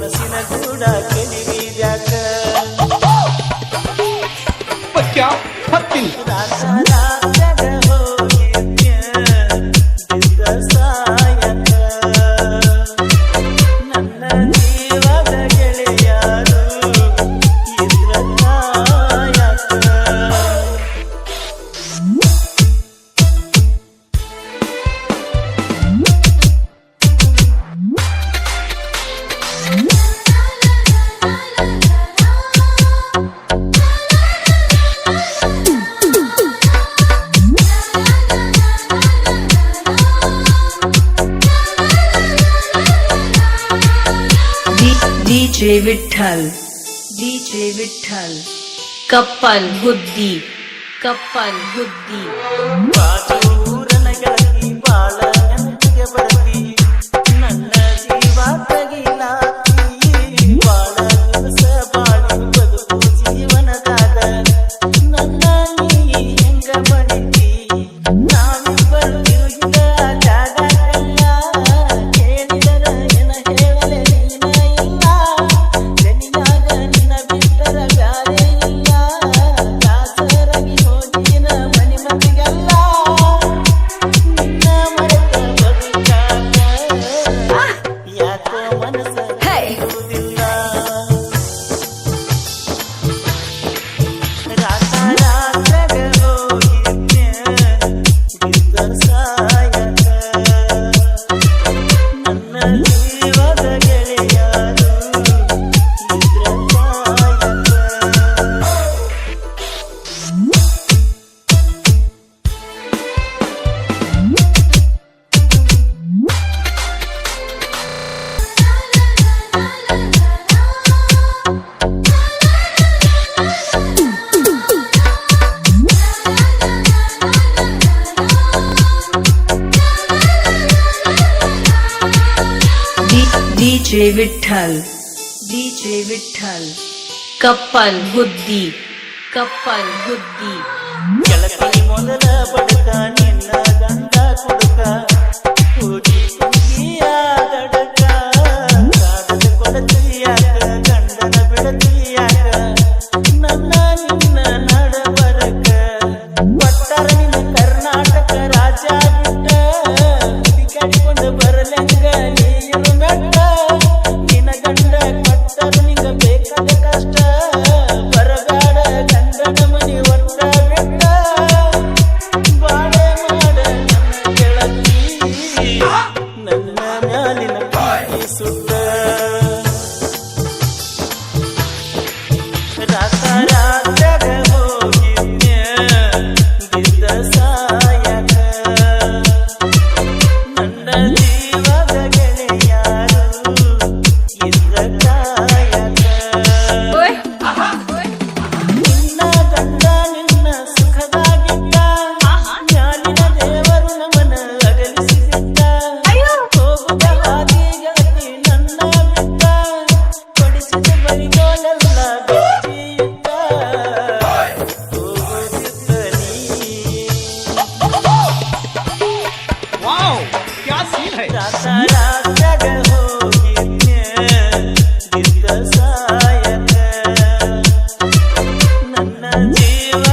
ಮನಸ್ಸಿನ ಗೂಡ ಕೆಡಿವಿದ್ಯಾಕ क्या हत्ती ರಾತ್ಯಾಗ ಹೋಗಿದ್ಯ ಬಿದ್ದ ಸಾಯಕ ನನ್ನ ಜೀವದ ಗೆಳೆಯರು ಇದ್ರ ಕಾಯಕ DJ विठ्ठल कप्पल हुद्दी ಬಾಜೂರನ ಗೆಳತಿ ಬಾಳ ನೆನಪಿಗೆ ಬರ್ತಿ ನನ್ನ ಜೀವ ತಗಿಲಾತಿ ಬಾಳ ದಿವಸ ಬಾಳಿ ಬದುಕು ಜೀವನದಾಗ ನನ್ನ ನೀ ಹೆಂಗ ಬಡಿತಿ ನಾವಿಬ್ಬರು ತಿರುಗಿದ ಜಾಗಲ್ಲ ಕೇಳಿದರ ಏನ ಹೇಳಲೆ ನೀನ ಇಲ್ಲ ಜನಿಯಾಗ ನಿನ್ನ ಬಿಟ್ಟರ ಬ್ಯಾರೆ ಇಲ್ಲ ದಾಸರಾಗಿ ಹೋಗಿನ ಮನೆ ಮಂದಿಗೆಲ್ಲ ನಿನ್ನ ಮರೆತ ಬದುಕಾಗ ಯಾಕೋ ಮನಸ್ಸ ಇರುವುದಿಲ್ಲ ರಾತ್ಯಾಗ ಹೋಗಿದ್ಯ ಬಿದ್ದ ಸಾಯಕ ನನ್ನ ಜೀವದ ಗೆಳೆಯರು ಇದ್ರ ಕಾಯಕ DJ विठ्ठल कप्पल हुद्दी ಗೆಳತಿ ಮೊದಲ ಬಡಕ ನಿನ್ನ ಗಂಡ ಕುಡುಕ ಕೂಡಿ ಕುಂಗಿಯ ದಡಕ ಕಾದದ ಕೊಡತಿಯಾಕ ಗಂಡನ ಬಿಡತಿಯಾಕ ನನ್ನ ನಿನ್ನ ನಡಬರಕ ಕೊಟ್ಟರ ನಿನ್ನ ಕರ್ನಾಟಕ ರಾಜ್ಯ ಬಿಟ್ಟ ಹುಡುಕಾಡಿಕೊಂಡು ಬರಲೆಂಗ ನೀರು ಮೆಟ್ಟ ನಿನ್ನ ಗಂಡ ಕೊಟ್ಟರ ನಿಂಗ ಬೇಕಾದ ಕಷ್ಟ ಬರಗಾಡ ಗಂಡನ ಮನಿ ಒಟ್ಟ ಬಿಟ್ಟ ಬಾಳೆ ಮಾಡ ನನ್ನ ಗೆಳತಿ ನನ್ನ ಮ್ಯಾಲಿನ ಪ್ರೀತಿ ಸುತ್ತ ರಾತ್ಯಾಗ ಹೋಗಿದ್ಯ ಬಿದ್ದ ಸಾಯಕ ನನ್ನ ಜೀವದ ಗೆಳೆಯರು ಇದ್ರ ಕಾಯಕ ನಿನ್ನ ಗಂಡ ನಿನ್ನ ಸುಖದಾಗಿದ್ದ ಮ್ಯಾಲಿನ ದೇವರು ನಮನ ಅಗಲಿಸಿದ್ದ ಹೋಗುವ ಹಾದಿ ಗೆಳತಿ ನನ್ನ ಬಿಟ್ಟ ಕೊಡಿಸಿದ ಬರಿಗೋಲೆಲ್ಲ ಬೆಚ್ಚಿಯಿದ್ದ ಹೋಗುತ್ತಿದ್ದ ನೀ वाओ क्या सीन है ರಾತ್ಯಾಗ ಹೋಗಿದ್ಯ ಬಿದ್ದ ಸಾಯಕ ನನ್ನ ಜೀವ